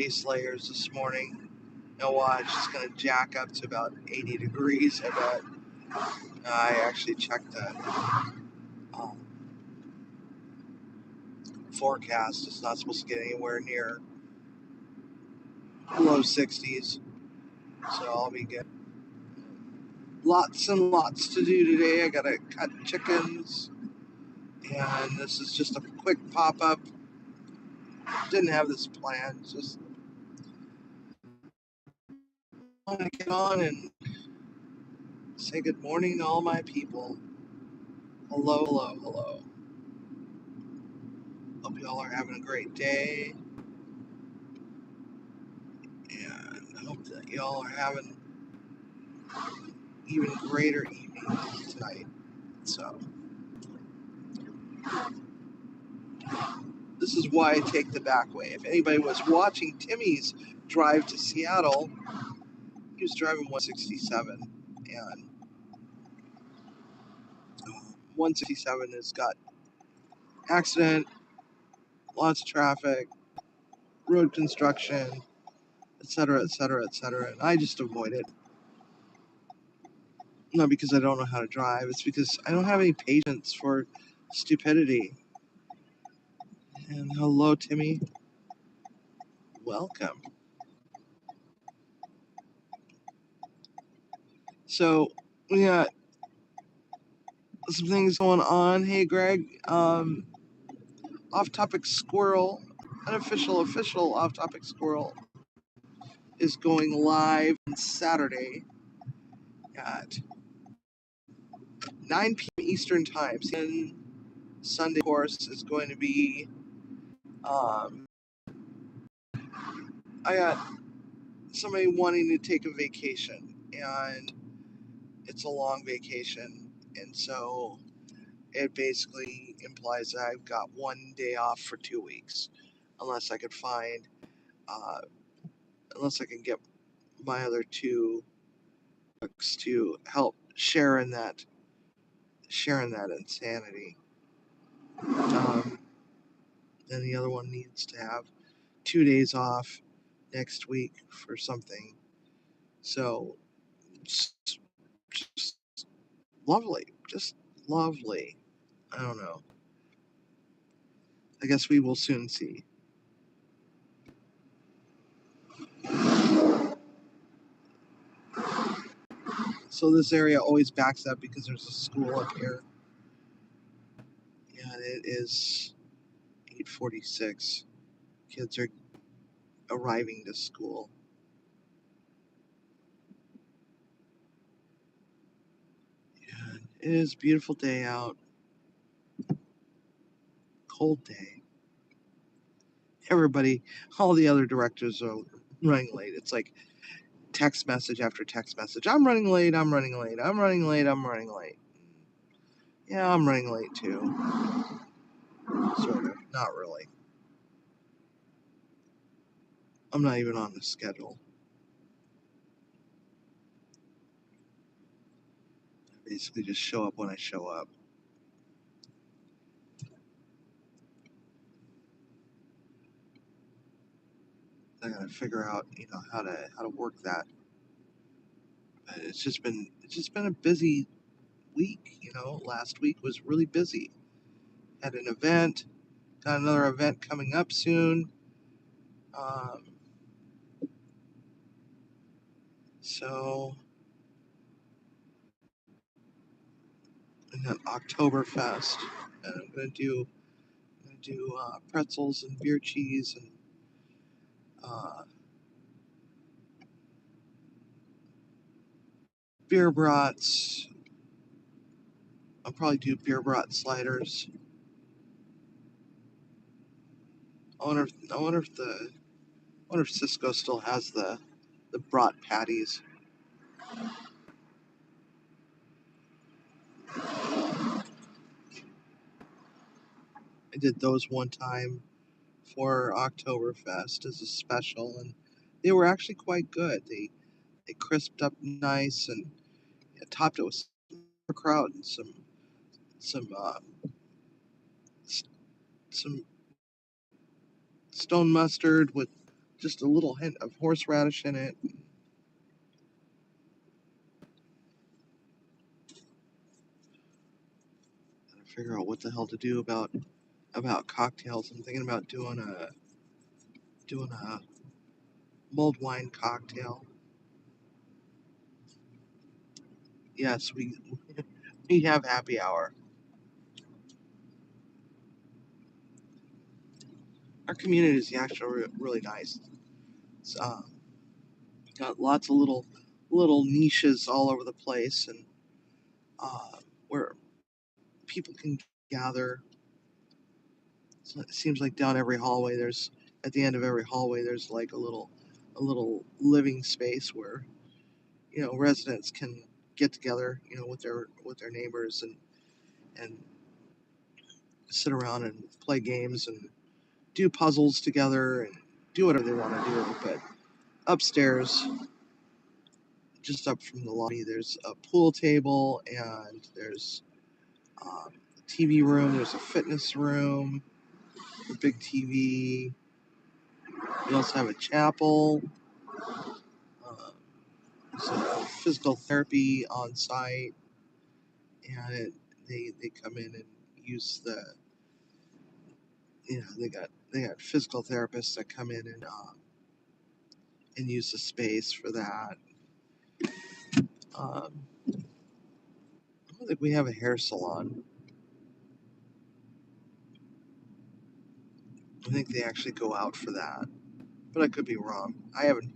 base layers this morning. Now watch, it's going to jack up to about 80 degrees, I bet. I actually checked the forecast. It's not supposed to get anywhere near low 60s, so I'll be good. Lots and lots to do today. I got to cut chickens, and this is just a quick pop-up. Didn't have this planned, just want to get on and say good morning to all my people. Hello, hello, hello. Hope you all are having a great day, and I hope that you all are having even greater evening tonight. So, this is why I take the back way. If anybody was watching Timmy's drive to Seattle, he was driving 167, and 167 has got accident, lots of traffic, road construction, etc., etc., etc., and I just avoid it. Not because I don't know how to drive, it's because I don't have any patience for stupidity. And hello, Timmy. Welcome. So, we got some things going on. Hey, Greg. Off-topic squirrel, official off-topic squirrel is going live on Saturday at 9 p.m. Eastern Time. And Sunday, of course, is going to be. I got somebody wanting to take a vacation, and it's a long vacation, and so it basically implies that I've got 1 day off for 2 weeks, unless I could find, unless I can get my other two books to help share in that insanity. Then the other one needs to have 2 days off next week for something. So, just lovely, just lovely. I don't know. I guess we will soon see. So this area always backs up because there's a school up here. And it is 8:46. Kids are arriving to school. And it is a beautiful day out. Cold day. Everybody, all the other directors are running late. It's like text message after text message. I'm running late, I'm running late, I'm running late, I'm running late. Yeah, I'm running late too. Sort of. Not really. I'm not even on the schedule. I basically just show up when I show up. I gotta figure out, how to work that. But it's just been a busy week. Last week was really busy. Had an event, got another event coming up soon. So, and then Oktoberfest, and I'm gonna do pretzels and beer cheese and beer brats. I'll probably do beer brat sliders. I wonder if Cisco still has the brat patties. I did those one time for Oktoberfest as a special, and they were actually quite good. They crisped up nice, and topped it with sauerkraut and some some stone mustard with just a little hint of horseradish in it. I figure out what the hell to do about cocktails. I'm thinking about doing a mulled wine cocktail. Yes, we have happy hour. Our community is actually really nice. It's got lots of little niches all over the place, and where people can gather. So it seems like down every hallway, there's at the end of every hallway, there's like a little living space where residents can get together, with their neighbors and sit around and play games and do puzzles together and do whatever they want to do. But upstairs, just up from the lobby, there's a pool table and there's a TV room. There's a fitness room, a big TV. We also have a chapel. Uh, there's a physical therapy on site, and they come in and use the they got physical therapists that come in and use the space for that. I don't think we have a hair salon. I think they actually go out for that, but I could be wrong. I haven't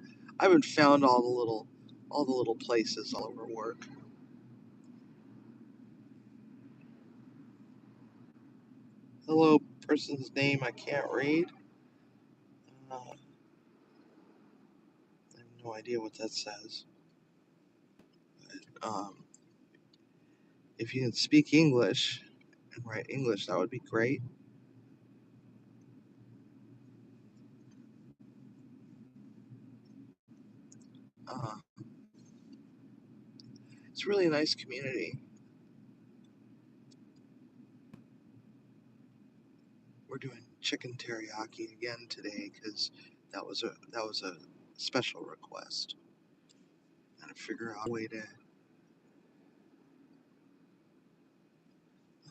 found all the little places all over work. Hello, person's name I can't read. I have no idea what that says. Um, if you can speak English and write English, that would be great. Uh, it's really a nice community. We're doing chicken teriyaki again today because that was a special request. Gotta figure out a way to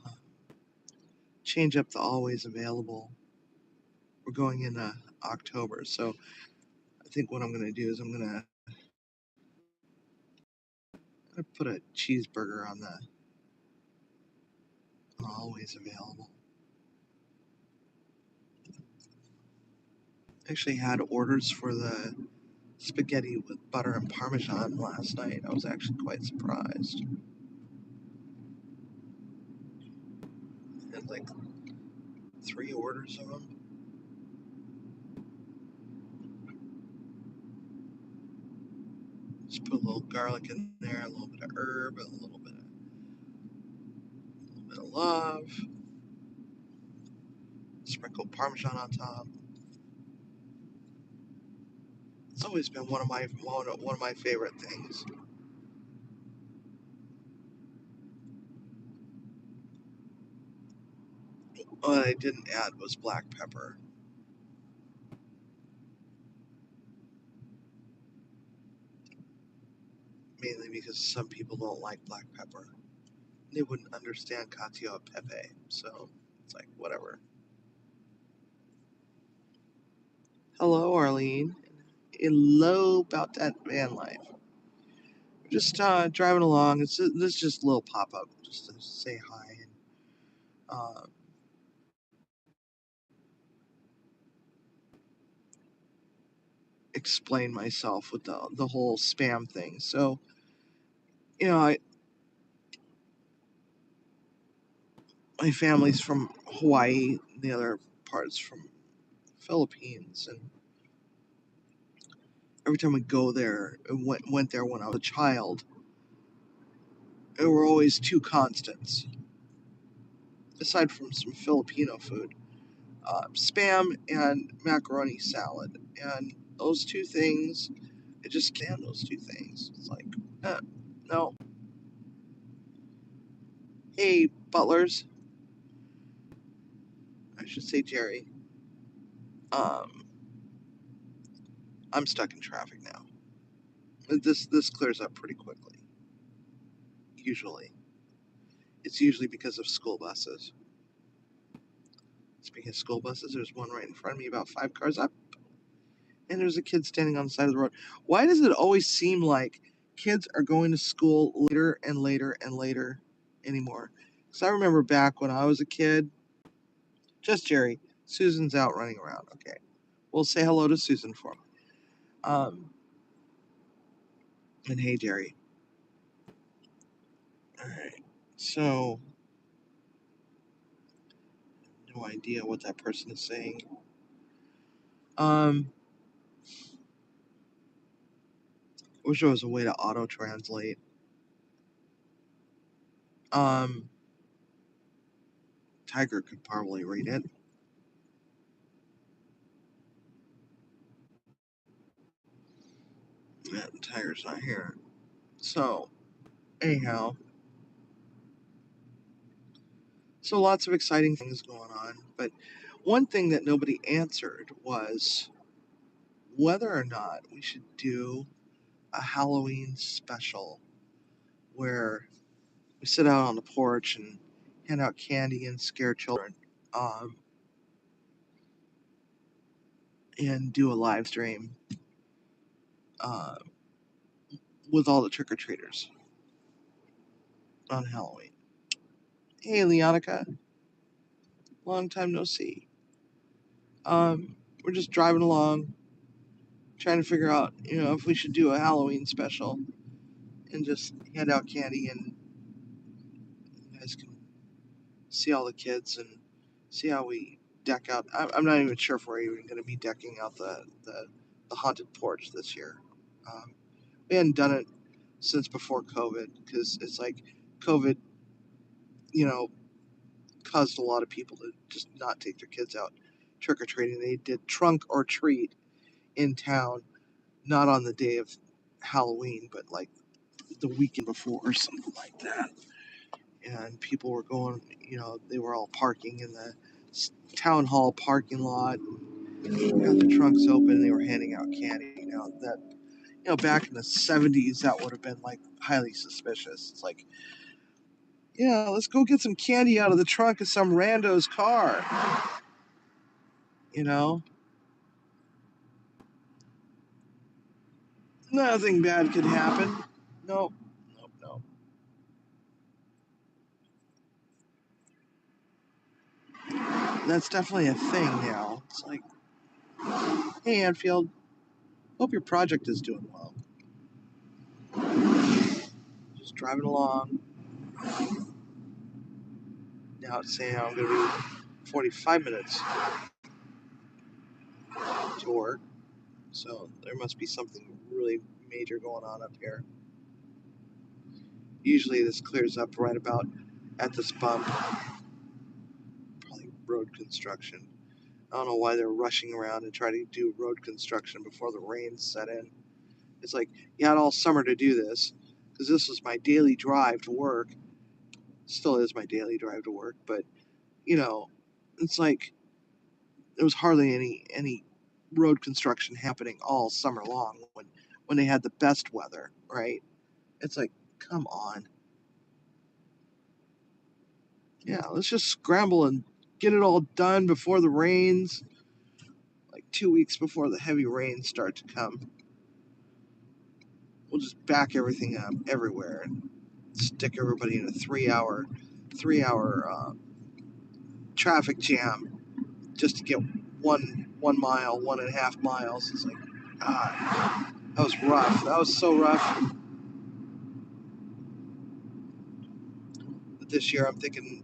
uh, change up the always available. We're going in October, so I think what I'm gonna do is I'm gonna put a cheeseburger on the always available. Actually had orders for the spaghetti with butter and parmesan last night. I was actually quite surprised. Had like 3 orders of them. Just put a little garlic in there, a little bit of herb, a little bit of love. Sprinkle parmesan on top. It's always been one of my favorite things. What I didn't add was black pepper, mainly because some people don't like black pepper. They wouldn't understand cacio e pepe, so it's like whatever. Hello, Arlene. Hello about that van life. Just driving along. This is just a little pop up, just to say hi and uh, explain myself with the whole spam thing. So I my family's from Hawaii, the other parts from Philippines, and every time we go there, went there when I was a child, there were always two constants, aside from some Filipino food: spam and macaroni salad. And those two things, I just can't stand those two things. It's like, no. Hey, butlers, I should say Jerry. Um, I'm stuck in traffic now. This clears up pretty quickly. Usually, it's usually because of school buses. Speaking of school buses, there's one right in front of me, about 5 cars up, and there's a kid standing on the side of the road. Why does it always seem like kids are going to school later and later and later anymore? Because I remember back when I was a kid, just Jerry, Susan's out running around. Okay, we'll say hello to Susan for me. And hey, Jerry. All right, so no idea what that person is saying. Wish there was a way to auto translate. Tiger could probably read it. Yeah, Tiger's not here. So, anyhow, so lots of exciting things going on. But one thing that nobody answered was whether or not we should do a Halloween special where we sit out on the porch and hand out candy and scare children, and do a live stream uh, with all the trick or treaters on Halloween. Hey, Leonica, long time no see. We're just driving along, trying to figure out, if we should do a Halloween special and just hand out candy, and you guys can see all the kids and see how we deck out. I'm not even sure if we're even going to be decking out the haunted porch this year. Um, we hadn't done it since before COVID because it's like COVID, you know, caused a lot of people to just not take their kids out trick or treating. They did trunk or treat in town, not on the day of Halloween, but like the weekend before or something like that. And people were going, they were all parking in the town hall parking lot, and had the trunks open, and they were handing out candy. Back in the 70s, that would have been like highly suspicious. It's like, yeah, let's go get some candy out of the trunk of some rando's car. You know, nothing bad could happen. Nope, nope, nope. That's definitely a thing now. It's like, hey, Anfield, hope your project is doing well. Just driving along. Now it's saying I'm going to be 45 minutes to work. So there must be something really major going on up here. Usually this clears up right about at this bump. Probably road construction. I don't know why they're rushing around and trying to do road construction before the rains set in. It's like, you had all summer to do this, because this was my daily drive to work. Still is my daily drive to work, but, it's like there was hardly any road construction happening all summer long when they had the best weather, right? It's like, come on. Yeah, let's just scramble and get it all done before the rains, like 2 weeks before the heavy rains start to come. We'll just back everything up everywhere and stick everybody in a 3 hour traffic jam just to get one mile, 1.5 miles. It's like, God, that was rough. That was so rough. But this year I'm thinking,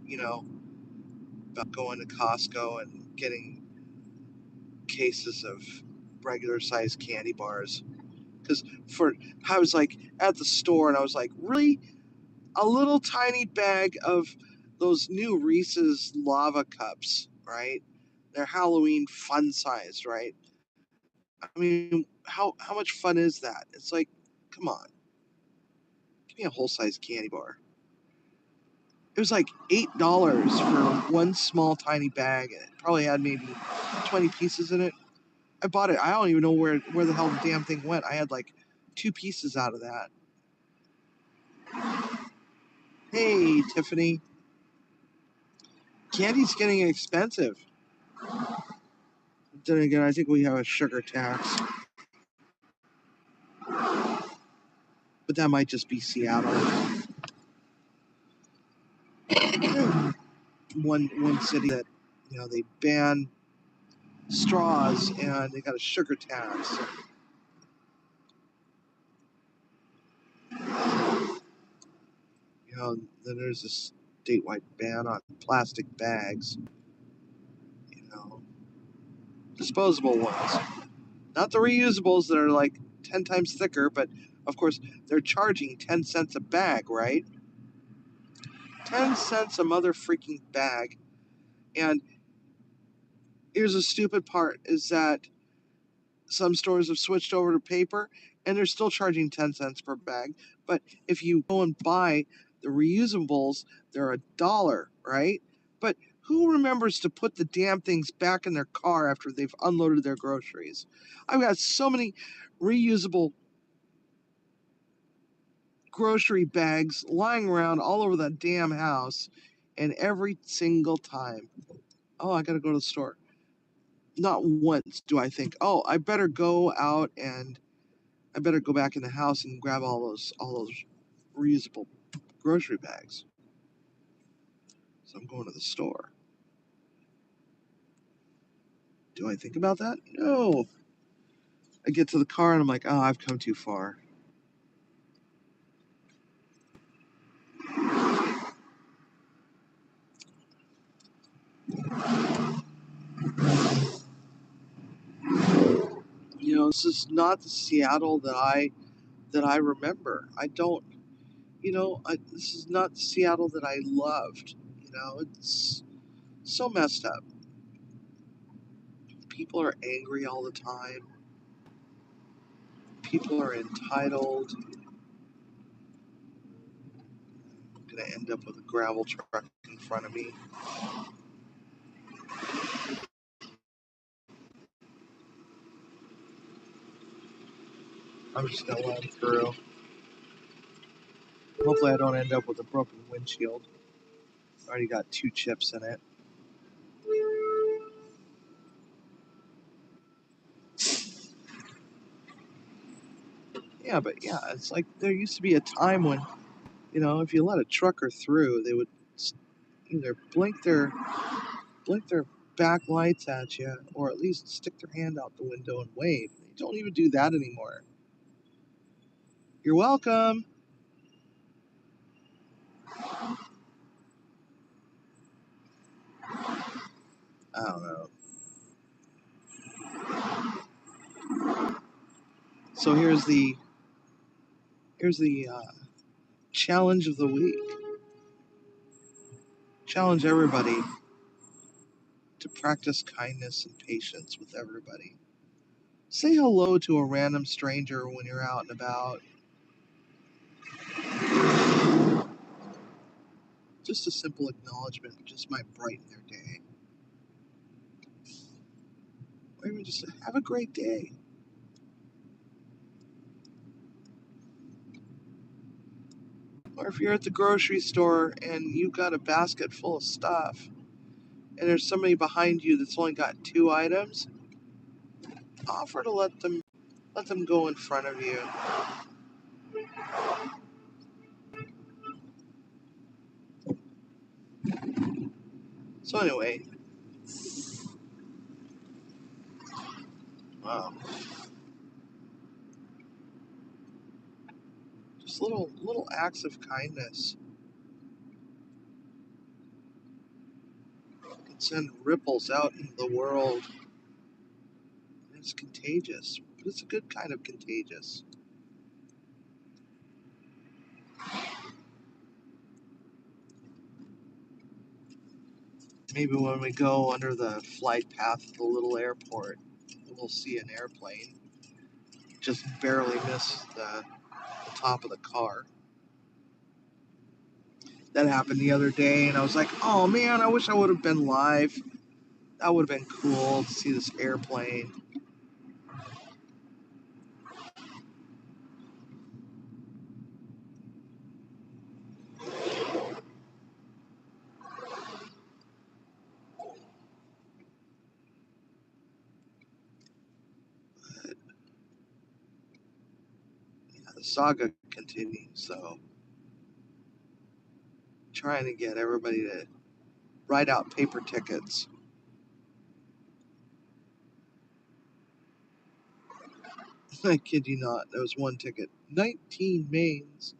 about going to Costco and getting cases of regular sized candy bars. Because I was like at the store and I was like, really? A little tiny bag of those new Reese's lava cups, right? They're Halloween fun sized, right? I mean, how much fun is that? It's like, come on, give me a whole size candy bar. It was like $8 for one small tiny bag, and it probably had maybe 20 pieces in it. I bought it. I don't even know where the hell the damn thing went. I had like 2 pieces out of that. Hey, Tiffany. Candy's getting expensive. Then again, I think we have a sugar tax. But that might just be Seattle. one city that, they ban straws and they got a sugar tax. Then there's a statewide ban on plastic bags. Disposable ones. Not the reusables that are like 10 times thicker, but of course they're charging 10 cents a bag, right? 10 cents a mother freaking bag. And here's the stupid part is that some stores have switched over to paper and they're still charging 10 cents per bag. But if you go and buy the reusables, they're $1, right? But who remembers to put the damn things back in their car after they've unloaded their groceries? I've got so many reusable grocery bags lying around all over the damn house, and every single time, oh, I gotta go to the store. Not once do I think, oh, I better go out and I better go back in the house and grab all those reusable grocery bags. So I'm going to the store. Do I think about that? No. I get to the car and I'm like, oh, I've come too far. This is not the Seattle that I remember. I don't, this is not the Seattle that I loved. It's so messed up. People are angry all the time. People are entitled. I'm gonna end up with a gravel truck in front of me. I'm just gonna let him through. Hopefully I don't end up with a broken windshield. I already got 2 chips in it. Yeah, but yeah, it's like there used to be a time when, if you let a trucker through, they would either blink their back lights at you, or at least stick their hand out the window and wave. They don't even do that anymore. You're welcome. I don't know. So here's the challenge of the week. Challenge everybody to practice kindness and patience with everybody. Say hello to a random stranger when you're out and about. Just a simple acknowledgement just might brighten their day. Or even just have a great day. Or if you're at the grocery store and you've got a basket full of stuff and there's somebody behind you that's only got 2 items, offer to let them go in front of you. So anyway, wow. Just little acts of kindness can send ripples out into the world. It's contagious, but it's a good kind of contagious. Maybe when we go under the flight path of the little airport, we'll see an airplane just barely miss the top of the car. That happened the other day, and I was like, oh man, I wish I would have been live. That would have been cool to see this airplane. the saga continues. So trying to get everybody to write out paper tickets. I kid you not. There was one ticket, 19 mains.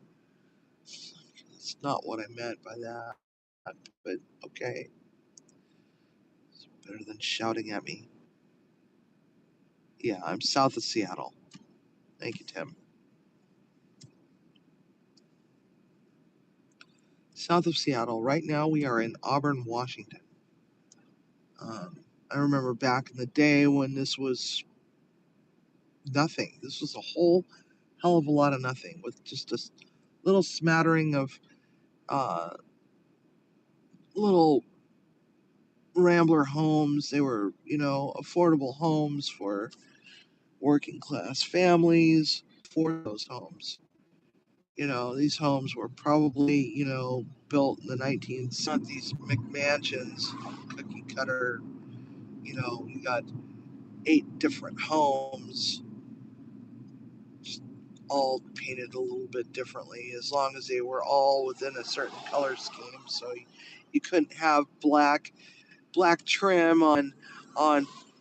That's not what I meant by that, but okay. It's better than shouting at me. Yeah, I'm south of Seattle. Thank you, Tim. South of Seattle. Right now we are in Auburn, Washington. I remember back in the day when this was nothing. This was a whole hell of a lot of nothing with just a little smattering of little rambler homes. They were, affordable homes for working class families for those homes. These homes were probably, built in the 19th, not these McMansions, cookie cutter, you got 8 different homes, just all painted a little bit differently, as long as they were all within a certain color scheme. So you couldn't have black trim on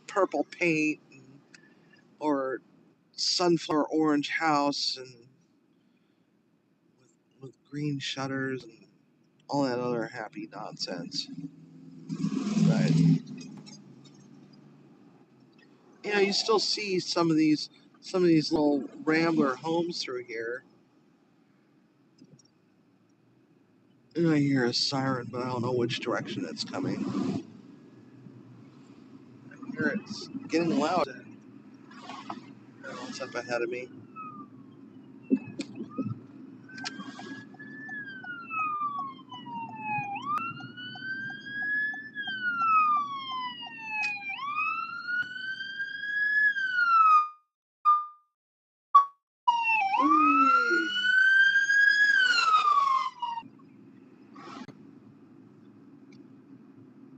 purple paint, or sunflower orange house and with green shutters and all that other happy nonsense. But you still see some of these little rambler homes through here. And I hear a siren, but I don't know which direction it's coming. I hear it's getting loud. I don't know what's up ahead of me.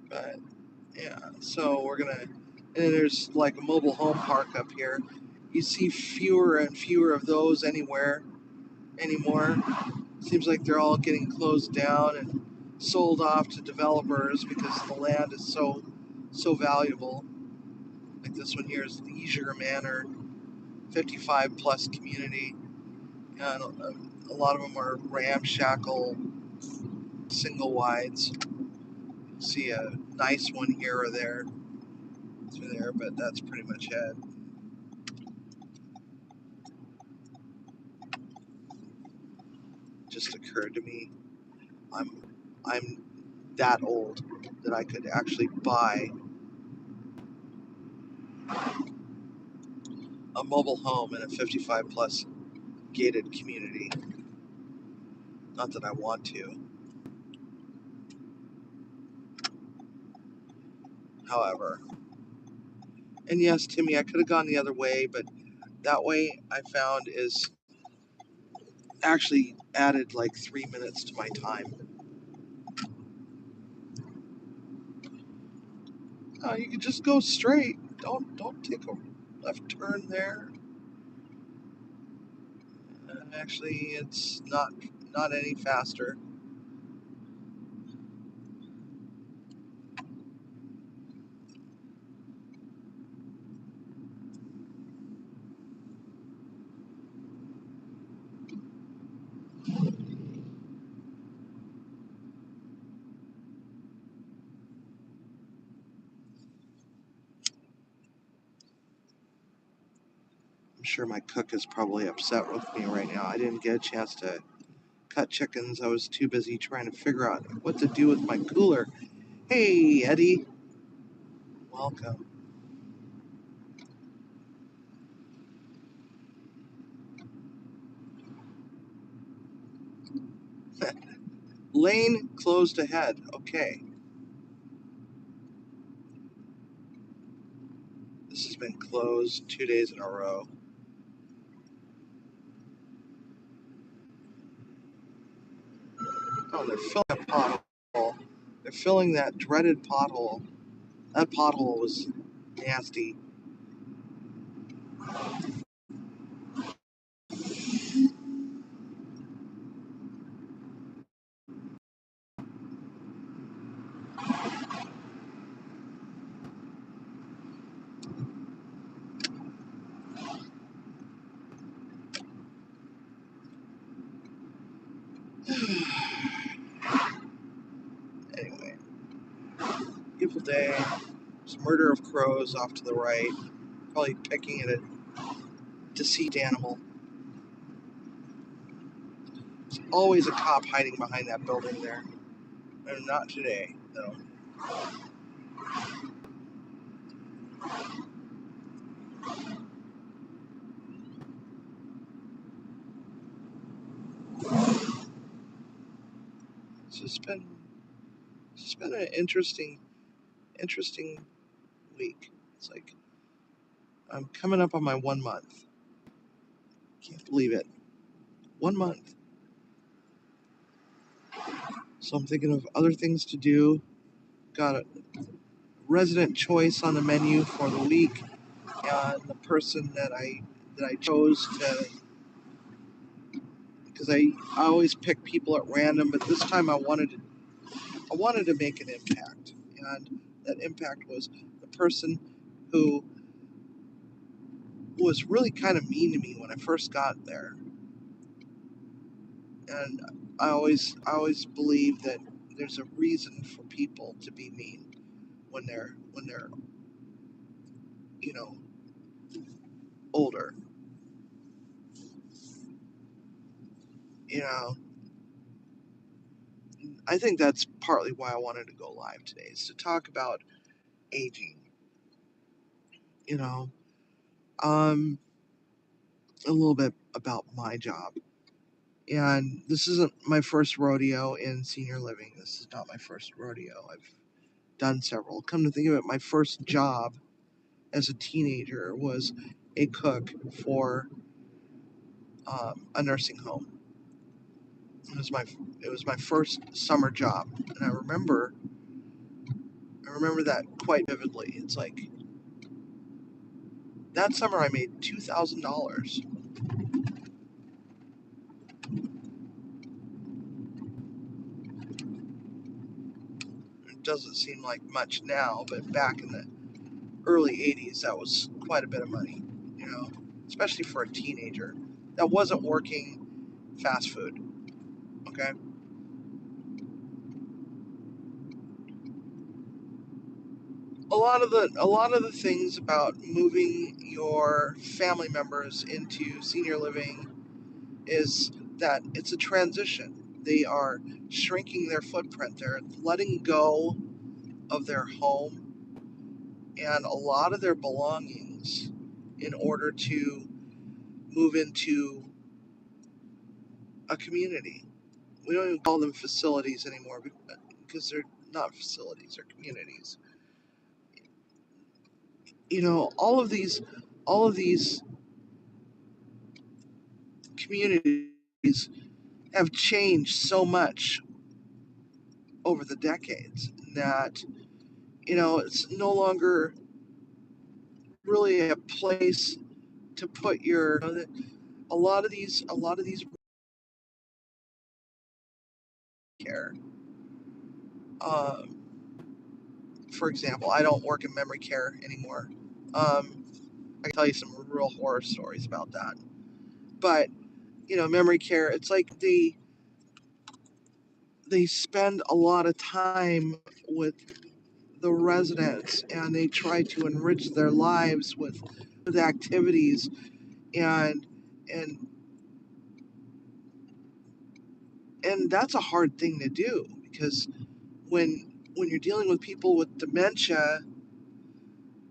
But yeah, so we're gonna, and then there's like a mobile home park up here. You see fewer and fewer of those anymore. Seems like they're all getting closed down and sold off to developers because the land is so valuable. Like this one here is Leisure Manor, 55 plus community. And a lot of them are ramshackle single wides. See a nice one here or there through there, but that's pretty much it. Just occurred to me, I'm that old that I could actually buy a mobile home in a 55 plus gated community. Not that I want to. However, and yes, Timmy, I could have gone the other way, but that way I found is actually added like 3 minutes to my time. You could just go straight. Don't take a left turn there. Actually, it's not any faster. I'm sure my cook is probably upset with me right now. I didn't get a chance to cut chickens. I was too busy trying to figure out what to do with my cooler. Hey, Eddie. Welcome. Lane closed ahead. Okay. This has been closed 2 days in a row. Oh, they're filling a pothole. They're filling that dreaded pothole. That pothole was nasty. Anyway, beautiful day. There's murder of crows off to the right. Probably picking at a deceased animal. There's always a cop hiding behind that building there. And not today, though. So it's been an interesting week. It's like I'm coming up on my 1 month. Can't believe it. 1 month. So I'm thinking of other things to do. Got a resident choice on the menu for the week, and the person that I chose to, because I always pick people at random, but this time I wanted to make an impact, and that impact was the person who was really kind of mean to me when I first got there. And I always believe that there's a reason for people to be mean when they're you know older. You know, I think that's partly why I wanted to go live today, is to talk about aging. You know, um, a little bit about my job. And this isn't my first rodeo in senior living. This is not my first rodeo. I've done several. Come to think of it, my first job as a teenager was a cook for a nursing home. It was my first summer job, and I remember that quite vividly. It's like that summer I made $2,000. It doesn't seem like much now, but back in the early '80s, that was quite a bit of money. You know, especially for a teenager that wasn't working fast food. Okay. A lot of the things about moving your family members into senior living is that it's a transition. They are shrinking their footprint. They're letting go of their home and a lot of their belongings in order to move into a community. We don't even call them facilities anymore because they're not facilities, they're communities. You know, all of these communities have changed so much over the decades that it's no longer really a place to put a lot of these care. Um, for example, I don't work in memory care anymore. Um, I can tell you some real horror stories about that. But memory care, it's like they spend a lot of time with the residents, and they try to enrich their lives with activities, and and and that's a hard thing to do, because when you're dealing with people with dementia,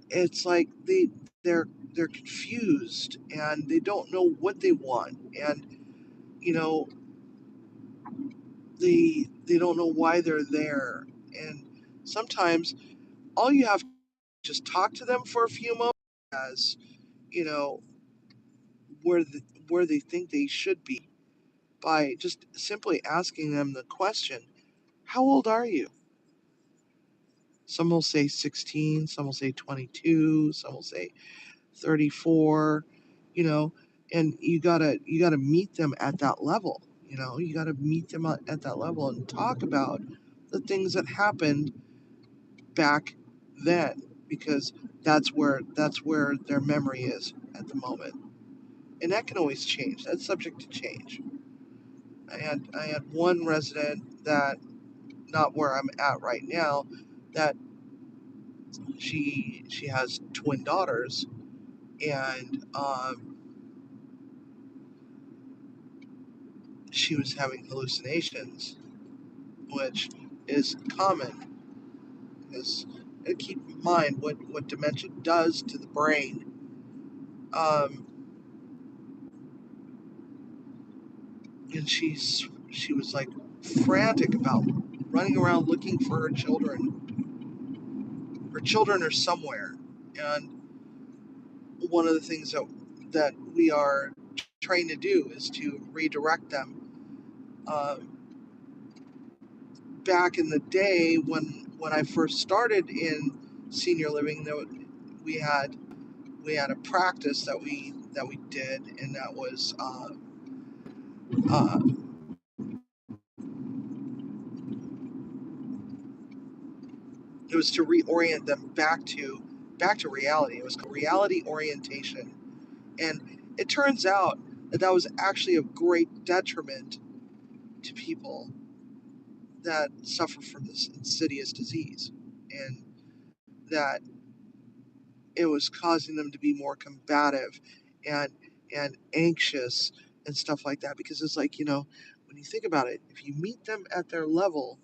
it's like they're confused, and they don't know what they want, and you know they don't know why they're there, and sometimes all you have to just talk to them for a few moments as you know where where they think they should be, by just simply asking them the question, how old are you? Some will say 16, some will say 22, some will say 34, you know, and you gotta meet them at that level. You gotta meet them at that level and talk about the things that happened back then, because that's where their memory is at the moment. And that can always change. That's subject to change. I had one resident that, not where I'm at right now, that she has twin daughters, and she was having hallucinations, which is common. Because keep in mind what dementia does to the brain. Um, and she was like frantic about running around looking for her children. Her children are somewhere, and one of the things that we are trying to do is to redirect them. Um, Back in the day when I first started in senior living, we had we had a practice that we did, and that was uh, it was to reorient them back to reality. It was called reality orientation, and it turns out that was actually of great detriment to people that suffer from this insidious disease, and that it was causing them to be more combative and anxious and stuff like that, because it's like, when you think about it, if you meet them at their level,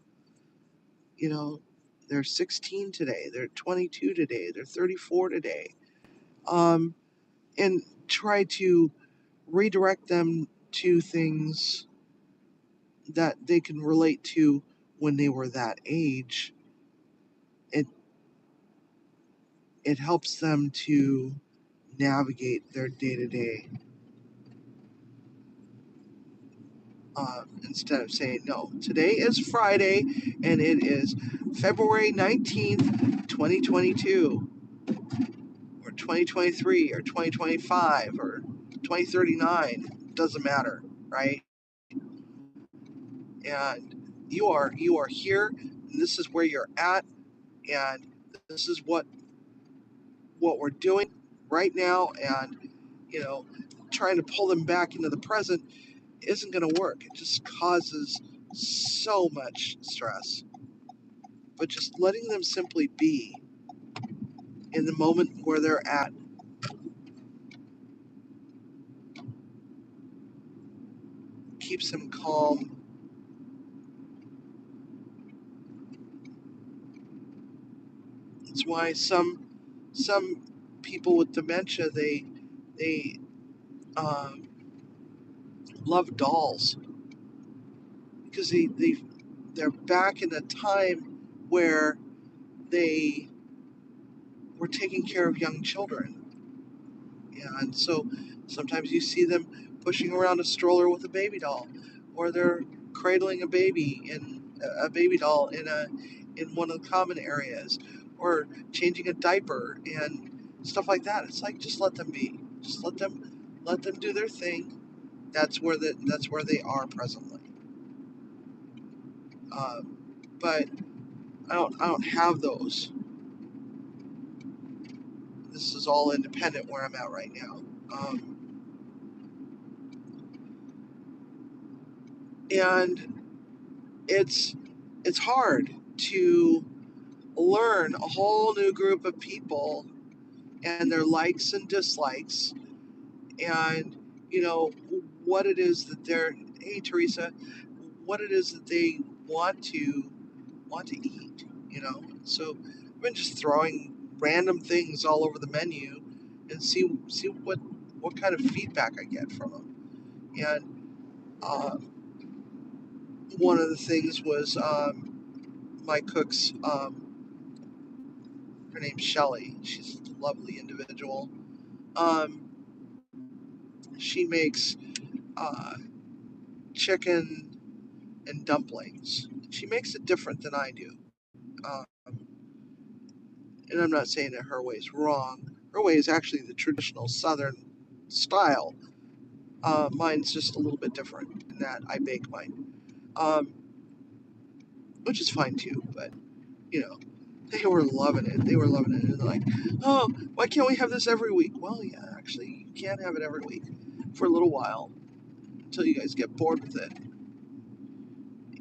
you know they're 16 today, they're 22 today, they're 34 today, um, and try to redirect them to things that they can relate to when they were that age. It it helps them to navigate their day-to-day, instead of saying, no, today is Friday and it is February 19th, 2022, or 2023, or 2025, or 2039. Doesn't matter, right? And you are here, and this is where you're at, and this is what we're doing right now, and you know trying to pull them back into the present isn't going to work. It just causes so much stress. But just letting them simply be in the moment where they're at keeps them calm. It's why some people with dementia, they um, love dolls, because they're back in a time where they were taking care of young children. And so sometimes you see them pushing around a stroller with a baby doll, or they're cradling a baby doll in one of the common areas, or changing a diaper and stuff like that. It's like, just let them be. Just let them do their thing. That's where they are presently. Um, but I don't have those. This is all independent where I'm at right now. And it's hard to learn a whole new group of people and their likes and dislikes, and you know what it is that they're hey Teresa, what it is that they want to eat. So I've been just throwing random things all over the menu and see what kind of feedback I get from them. And one of the things was, my cook's, her name's Shelly. She's a lovely individual. Um, she makes uh, chicken and dumplings. She makes it different than I do. Um, and I'm not saying that her way is wrong. Her way is actually the traditional Southern style. Mine's just a little bit different in that I bake mine, um, which is fine too. But you know, they were loving it. They were loving it, and they're like, "Oh, why can't we have this every week?" Well, yeah, actually, you can have it every week for a little while until you guys get bored with it.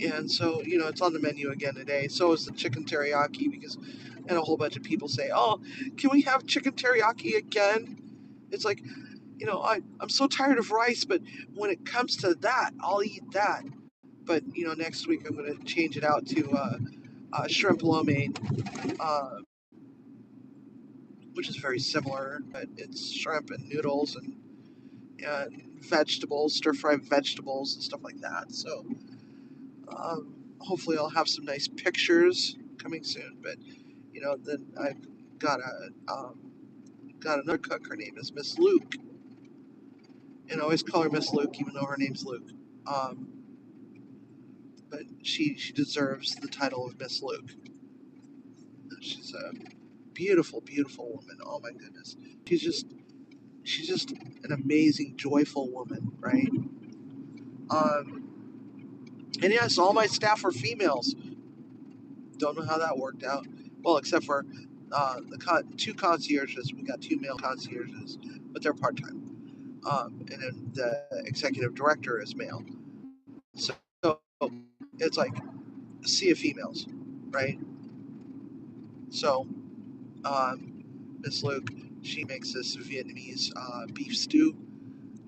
And so, you know, it's on the menu again today. So is the chicken teriyaki and a whole bunch of people say, oh, can we have chicken teriyaki again? It's like, you know, I'm so tired of rice, but when it comes to that, I'll eat that. But, you know, next week I'm going to change it out to shrimp lo mein, uh, which is very similar, but it's shrimp and noodles and vegetables, stir-fried vegetables and stuff like that. So hopefully I'll have some nice pictures coming soon. But, you know, then I've got got another cook. Her name is Miss Luke, and I always call her Miss Luke, even though her name's Luke. Um, but she deserves the title of Miss Luke. She's a beautiful, beautiful woman. Oh my goodness, she's just an amazing, joyful woman, right? Um, and yes, all my staff are females. Don't know how that worked out. Well, except for two concierges. We got two male concierges, but they're part time. And then the executive director is male. So it's like a sea of females, right? So Miss Luke, she makes this Vietnamese beef stew.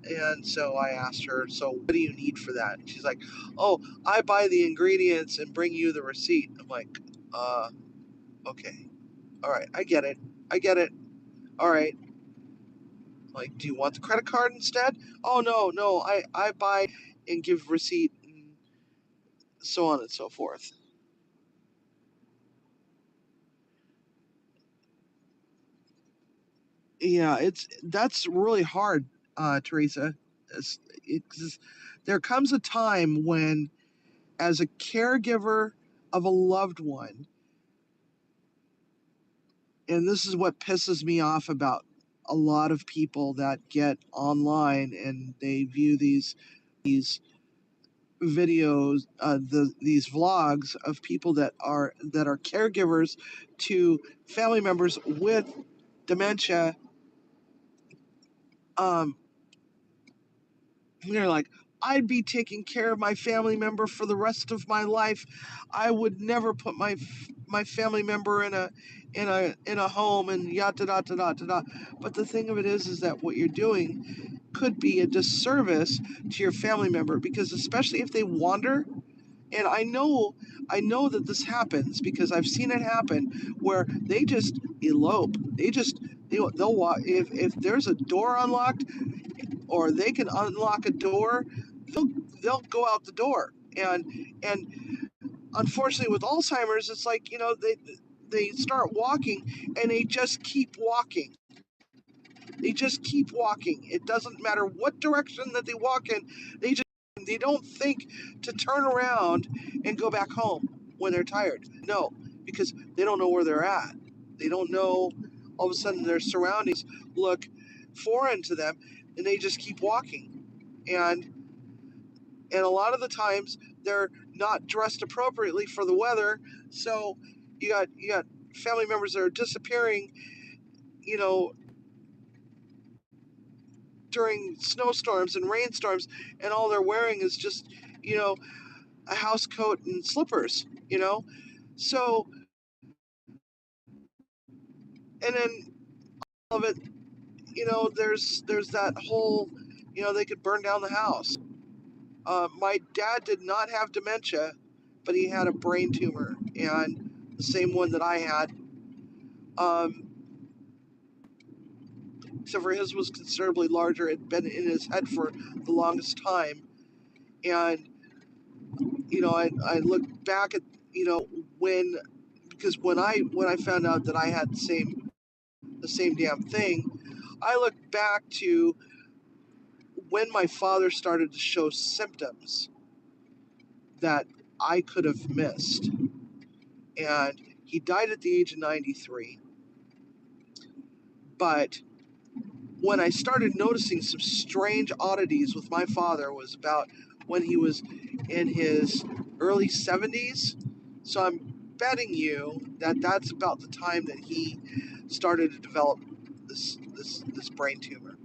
And so I asked her, so what do you need for that? And she's like, oh, I buy the ingredients and bring you the receipt. I'm like, okay. All right. I get it. I get it. All right. Like, do you want the credit card instead? Oh, no. I buy and give receipt and so on and so forth. Yeah, that's really hard, Teresa. It's, there comes a time when, as a caregiver of a loved one, and this is what pisses me off about a lot of people that get online and they view these videos, these vlogs of people that are caregivers to family members with dementia. Um, they're like, I'd be taking care of my family member for the rest of my life. I would never put my family member in a home and yada da da da da da. But the thing of it is that what you're doing could be a disservice to your family member, because especially if they wander, and I know that this happens because I've seen it happen where they just elope. They'll walk if there's a door unlocked or they can unlock a door, they'll they'll go out the door. And unfortunately with Alzheimer's, it's like, you know, they start walking and they just keep walking. They just keep walking. It doesn't matter what direction that they walk in. They don't think to turn around and go back home when they're tired. No, because they don't know where they're at. They don't know. All of a sudden, their surroundings look foreign to them, and they just keep walking. And a lot of the times, they're not dressed appropriately for the weather. So you got family members that are disappearing. You know, during snowstorms and rainstorms, and all they're wearing is just, you know, a house coat and slippers, you know? So, and then all of it, you know, there's that whole, you know, they could burn down the house. My dad did not have dementia, but he had a brain tumor, and the same one that I had. Um, Except for his was considerably larger. It had been in his head for the longest time. And, you know, I look back at, you know, because when I found out that I had the same damn thing, I look back to when my father started to show symptoms that I could have missed. And he died at the age of 93. But when I started noticing some strange oddities with my father was about when he was in his early 70s. So I'm betting you that that's about the time that he started to develop this brain tumor.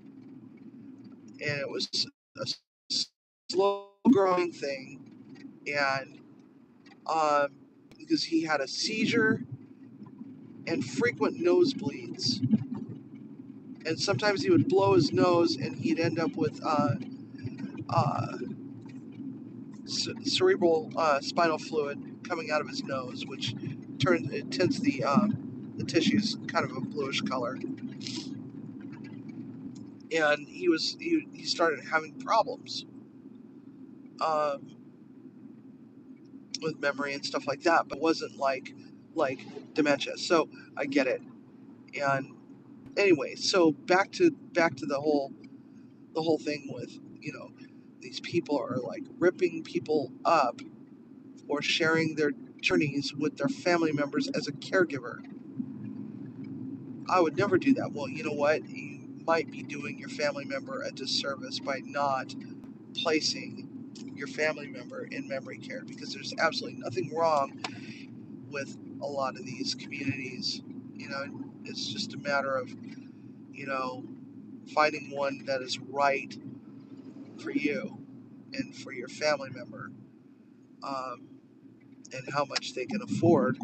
And it was a slow growing thing. And um, because he had a seizure and frequent nosebleeds. And sometimes he would blow his nose and he'd end up with uh, cerebral spinal fluid coming out of his nose, which tints the tissues kind of a bluish color. And he started having problems um, with memory and stuff like that, but it wasn't like dementia. So I get it. And anyway, so back to the whole thing with, these people are like ripping people up or sharing their journeys with their family members as a caregiver. I would never do that. Well, you know what? You might be doing your family member a disservice by not placing your family member in memory care, because there's absolutely nothing wrong with a lot of these communities. It's just a matter of, finding one that is right for you and for your family member, um, and how much they can afford.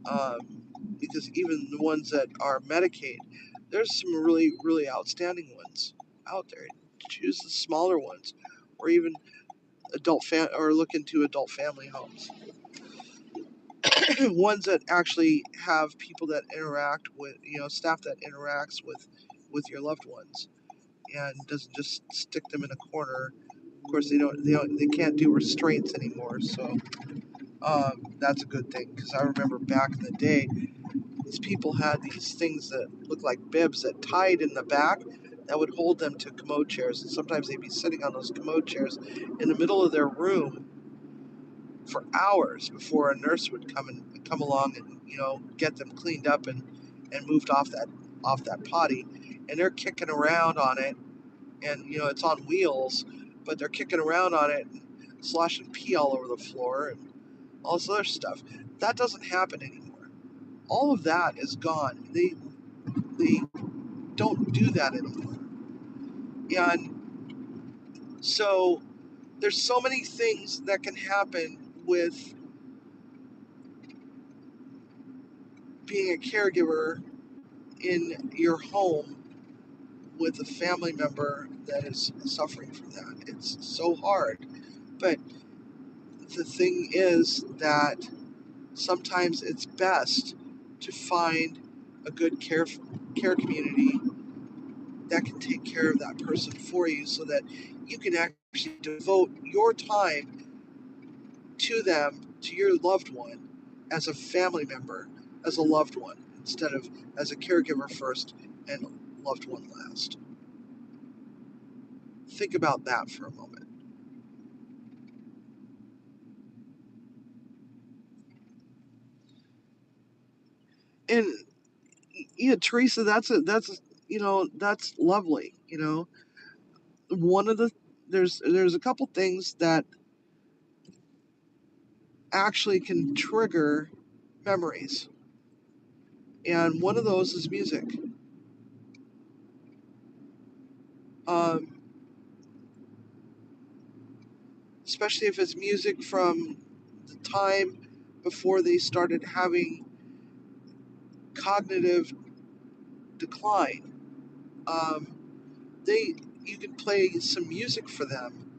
Um, because even the ones that are Medicaid, there's some really, really outstanding ones out there. Choose the smaller ones, or even or look into adult family homes. Ones that actually have people that interact with, staff that interacts with your loved ones, and doesn't just stick them in a corner. Of course, they can't do restraints anymore, so that's a good thing. Because I remember back in the day, these people had these things that looked like bibs that tied in the back that would hold them to commode chairs, and sometimes they'd be sitting on those commode chairs in the middle of their room for hours before a nurse would come along and get them cleaned up and moved off that potty, and they're kicking around on it, and it's on wheels, but they're kicking around on it and sloshing pee all over the floor and all this other stuff. That doesn't happen anymore. All of that is gone. They don't do that anymore. And so there's so many things that can happen with being a caregiver in your home with a family member that is suffering from that. It's so hard. But the thing is that sometimes it's best to find a good care community that can take care of that person for you, so that you can actually devote your time to them, to your loved one, as a family member, as a loved one, instead of as a caregiver first and loved one last. Think about that for a moment. And Teresa, that's lovely. One of the there's a couple things that actually can trigger memories, and one of those is music. Um, Especially if it's music from the time before they started having cognitive decline. Um, they You can play some music for them.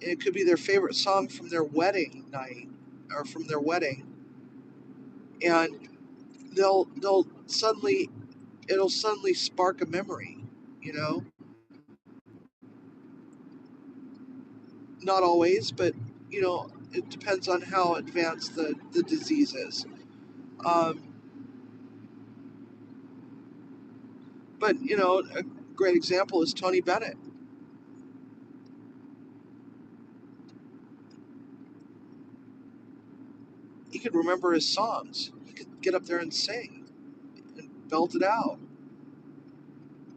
It could be their favorite song from their wedding night or from their wedding, and they'll suddenly it'll suddenly spark a memory. You know, not always, but it depends on how advanced the disease is. Um, but a great example is Tony Bennett. He could remember his songs. He could get up there and sing and belt it out.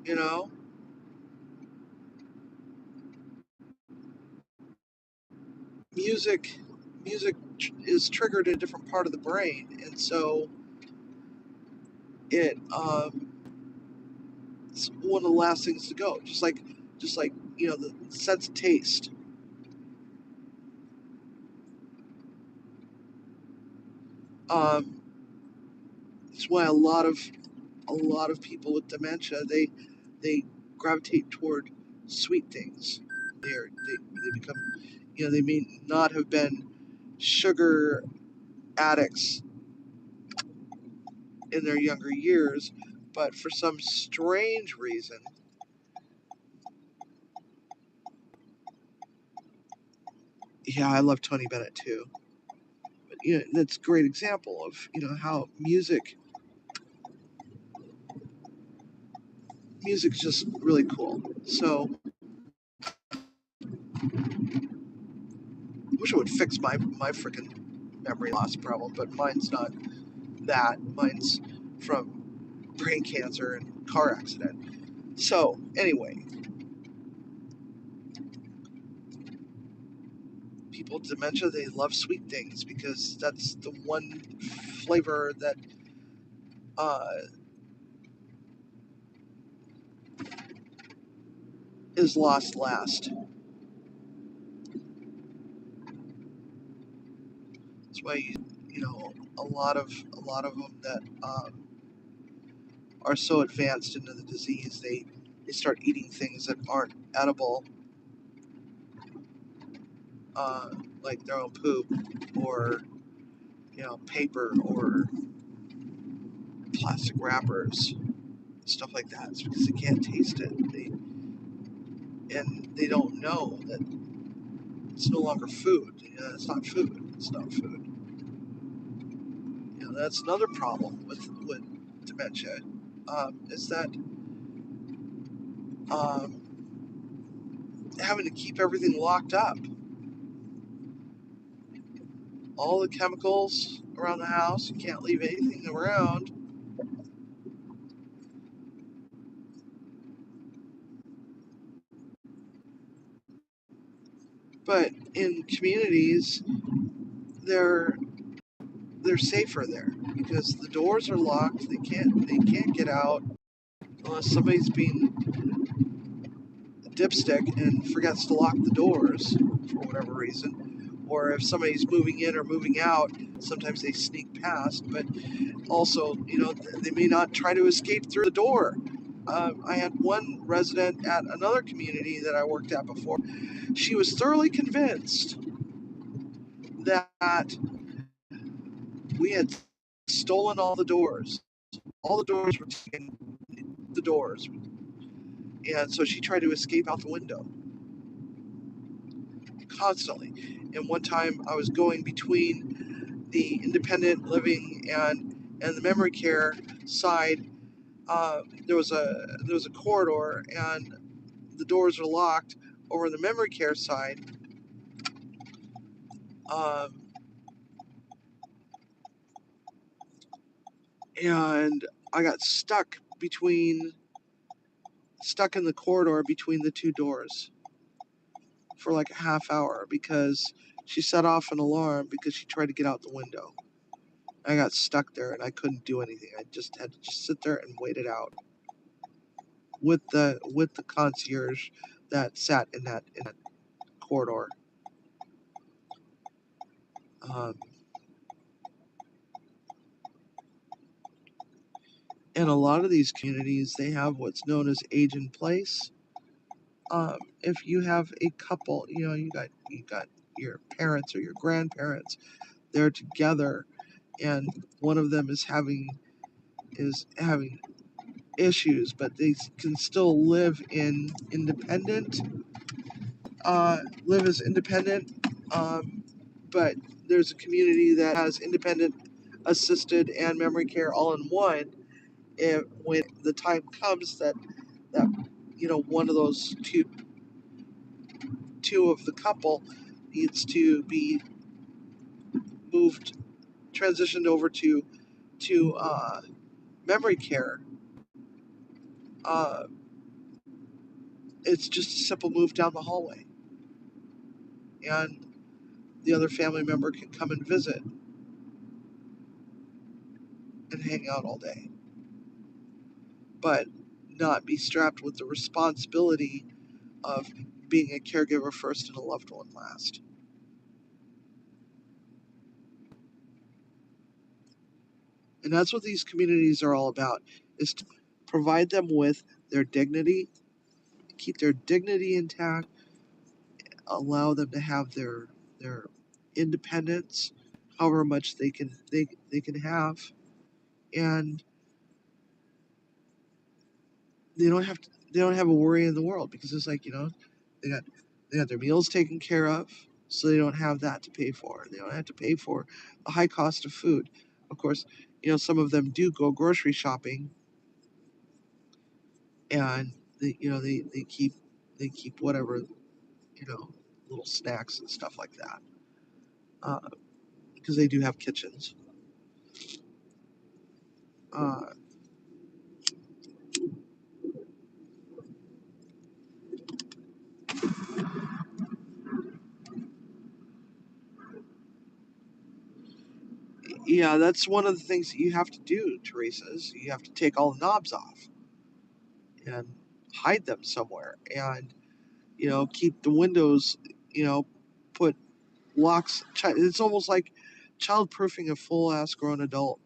You know, music music is triggered in a different part of the brain, and so it's one of the last things to go. Just like the sense of taste. Um, it's why a lot of people with dementia they gravitate toward sweet things. They become, they may not have been sugar addicts in their younger years, but for some strange reason, yeah, I love Tony Bennett too. But that's a great example of how music's just really cool. So I wish it would fix my freaking memory loss problem, but mine's not that. Mine's from brain cancer and car accident. So anyway, people with dementia, they love sweet things because that's the one flavor that uh, is lost last. That's why a lot of them that are so advanced into the disease, they start eating things that aren't edible, uh, like their own poop or paper or plastic wrappers, stuff like that. It's because they can't taste it. They don't know that it's no longer food. It's not food. It's not food. That's another problem with dementia, is that um, having to keep everything locked up. All the chemicals around the house. You can't leave anything around. But in communities, they're they're safer there because the doors are locked. They can't get out unless somebody's being a dipstick and forgets to lock the doors for whatever reason. Or if somebody's moving in or moving out, sometimes they sneak past. But also, they may not try to escape through the door. I had one resident at another community that I worked at before. She was thoroughly convinced that we had stolen all the doors. All the doors were taken, the doors. And so she tried to escape out the window constantly. And one time I was going between the independent living and the memory care side. There was a corridor, and the doors were locked over the memory care side. Um, and I got stuck in the corridor between the two doors for like a half hour because she set off an alarm because she tried to get out the window. I got stuck there and I couldn't do anything. I just had to sit there and wait it out with the concierge that sat in that corridor. Um, and a lot of these communities, they have what's known as age in place. If you have a couple, you got your parents or your grandparents, they're together, and one of them is having issues, but they can still live as independent. But there's a community that has independent, assisted, and memory care all in one. And when the time comes that one of those two of the couple needs to be moved, transitioned over to memory care, uh, it's just a simple move down the hallway, and the other family member can come and visit and hang out all day, but not be strapped with the responsibility of being a caregiver first and a loved one last. And that's what these communities are all about, is to provide them with their dignity, keep their dignity intact, allow them to have their independence, however much they can have, and they don't have a worry in the world, because it's like, they got they got their meals taken care of, so they don't have that to pay for. They don't have to pay for the high cost of food. Of course, some of them do go grocery shopping, and they keep whatever, little snacks and stuff like that, because they do have kitchens. Uh, yeah, that's one of the things that you have to do, Teresa, is you have to take all the knobs off and hide them somewhere, and keep the windows, put locks. It's almost like childproofing a full ass grown adult,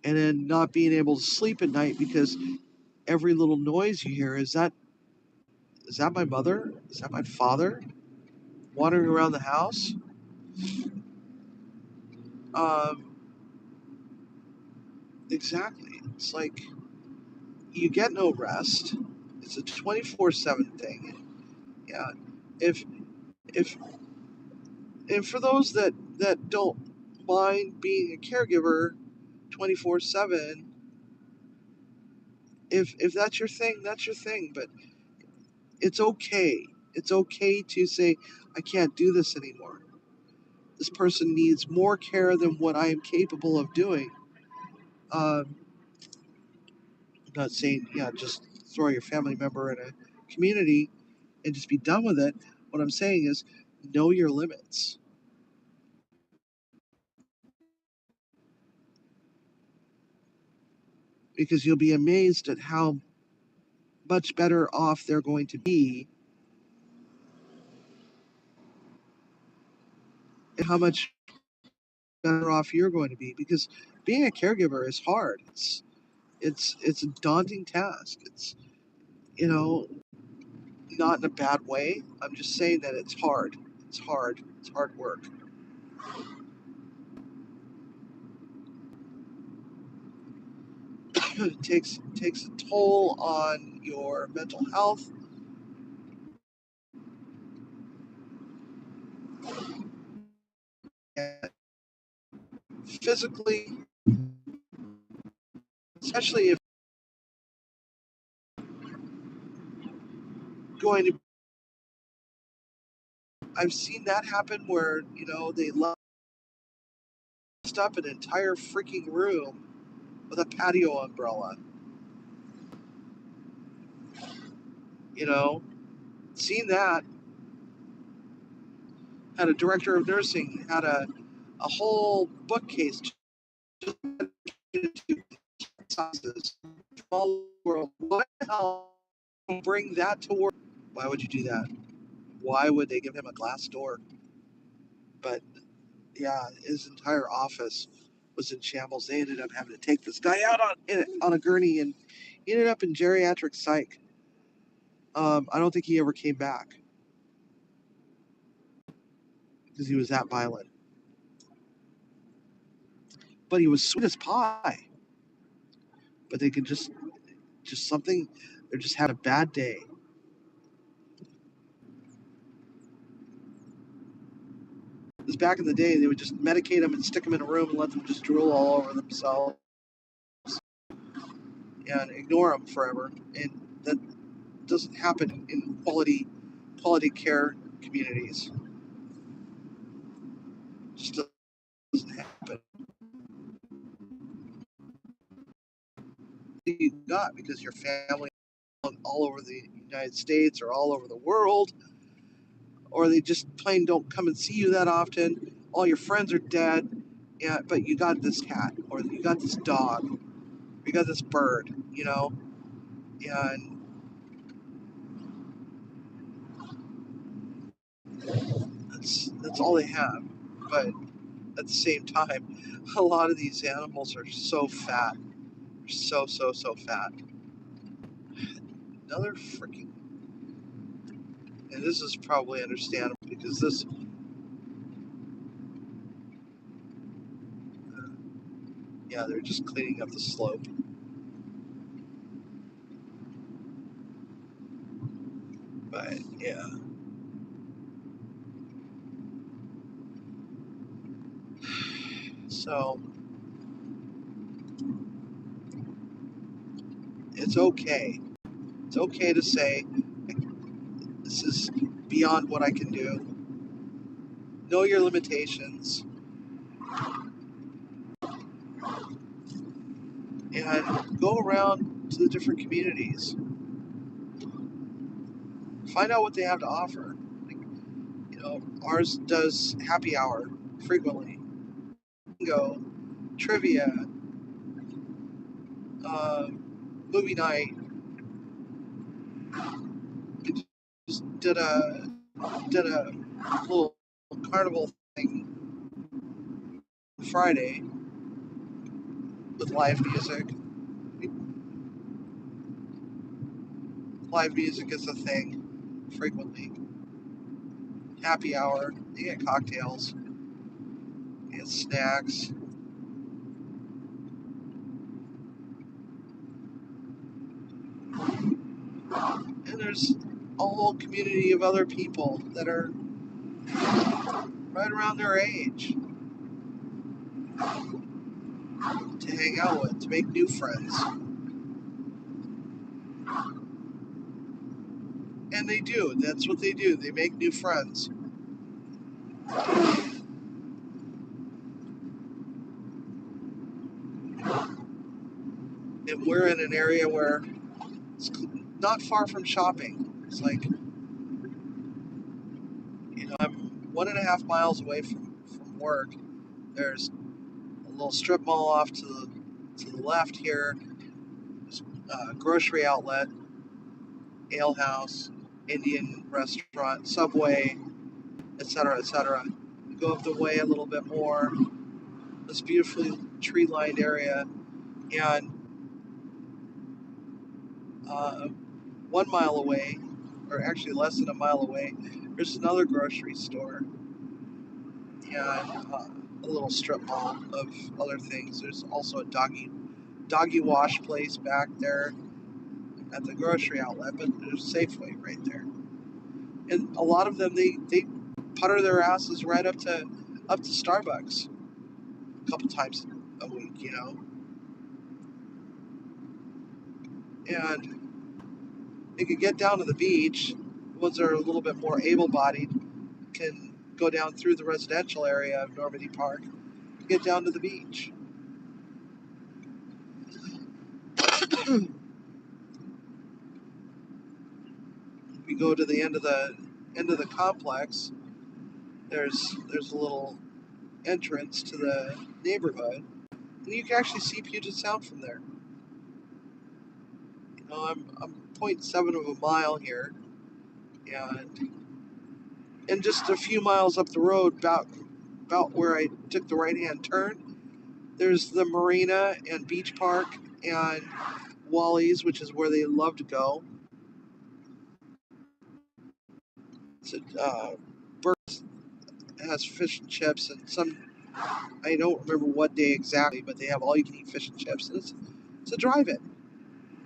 and then not being able to sleep at night because every little noise you hear, is that my mother? Is that my father wandering around the house? Um, exactly. It's like you get no rest. It's a 24/7 thing. Yeah. If if and for those that don't mind being a caregiver 24/7, if that's your thing, that's your thing. But it's okay. It's okay to say, I can't do this anymore. This person needs more care than what I am capable of doing. I'm not saying, yeah, just throw your family member in a community and just be done with it. What I'm saying is, know your limits, because you'll be amazed at how much better off they're going to be, and how much better off you're going to be, because being a caregiver is hard. It's a daunting task. It's, you know not in a bad way. I'm just saying that it's hard. It's hard. It's hard work. It takes a toll on your mental health, and physically, especially if going to. I've seen that happen where they lost up an entire freaking room with a patio umbrella. You know, seen that. Had a director of nursing had a whole bookcase just to sizes all the world. Why the hell bring that to work? Why would you do that? Why would they give him a glass door? But yeah, his entire office was in shambles. They ended up having to take this guy out on a gurney, and he ended up in geriatric psych. I don't think he ever came back because he was that violent. But he was sweet as pie. But they could just something. They're just had a bad day. Because back in the day, they would just medicate them and stick them in a room and let them just drool all over themselves and ignore them forever. And that doesn't happen in quality care communities. It just doesn't happen. You got because your family all over the United States or all over the world, or they just plain don't come and see you that often. All your friends are dead, yeah, but you got this cat, or you got this dog, or you got this bird, and that's all they have. But at the same time, a lot of these animals are so fat. So fat. Another freaking. And this is probably understandable because this. Yeah, they're just cleaning up the slope. But yeah. So it's okay. It's okay to say this is beyond what I can do. Know your limitations and go around to the different communities. Find out what they have to offer. Ours does happy hour frequently. Bingo, trivia, uh, movie night. We just did a little carnival thing Friday with live music. Live music is a thing frequently. Happy hour. You get cocktails. You get snacks. And there's a whole community of other people that are right around their age to hang out with, to make new friends. And they do. That's what they do. They make new friends. And we're in an area where it's not far from shopping. It's like, I'm 1.5 miles away from work. There's a little strip mall off to the left here. There's a grocery outlet, ale house, Indian restaurant, Subway, etc., etc. Go up the way a little bit more, this beautifully tree-lined area, and 1 mile away, or actually less than a mile away, there's another grocery store and a little strip mall of other things. There's also a doggy wash place back there at the grocery outlet, but there's Safeway right there. And a lot of them they putter their asses right up to Starbucks a couple times a week. And they can get down to the beach. The ones that are a little bit more able-bodied can go down through the residential area of Normandy Park, get down to the beach. We go to the end of the complex. There's a little entrance to the neighborhood, and you can actually see Puget Sound from there. I'm 0.7 of a mile here, and just a few miles up the road, about where I took the right-hand turn, there's the marina and beach park and Wally's, which is where they love to go. It's Burke's has fish and chips, and I don't remember what day exactly, but they have all you can eat fish and chips. And it's a drive-in.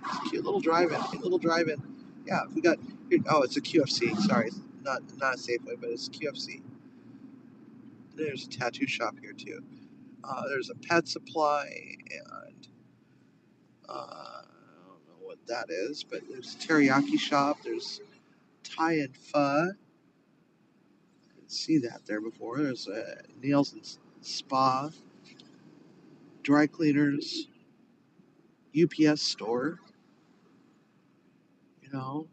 It's a cute little drive-in. Yeah, we got here. Oh, it's a QFC. Sorry, not a Safeway, but it's QFC. There's a tattoo shop here too. There's a pet supply, and I don't know what that is, but there's a teriyaki shop. There's Thai and Pho. I didn't see that there before. There's a nails and spa, dry cleaners, UPS store. You know,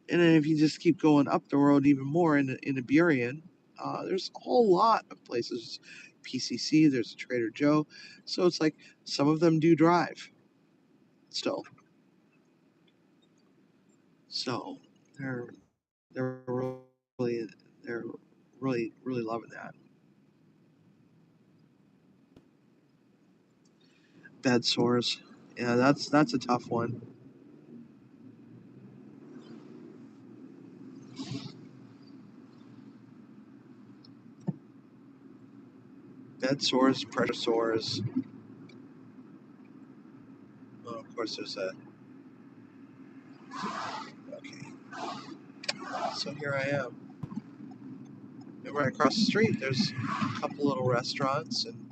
and then if you just keep going up the road even more in Iberian, there's a whole lot of places. PCC, there's a Trader Joe. So it's like some of them do drive still. So they're they're really they're really loving that. Bed sores. Yeah, that's a tough one. Bed sores, pressure sores. Oh, of course, there's a. Okay, so here I am. And right across the street, there's a couple little restaurants and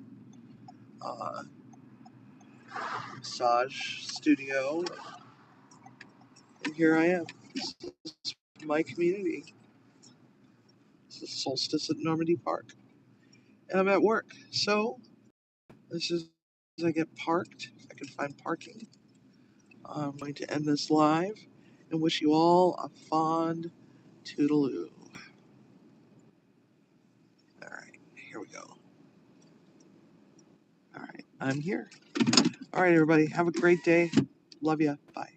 massage studio. And here I am. This is my community. This is Solstice at Normandy Park. And I'm at work. So, as soon as I get parked, if I can find parking, I'm going to end this live and wish you all a fond toodaloo. All right, here we go. All right, I'm here. All right, everybody, have a great day. Love ya. Bye.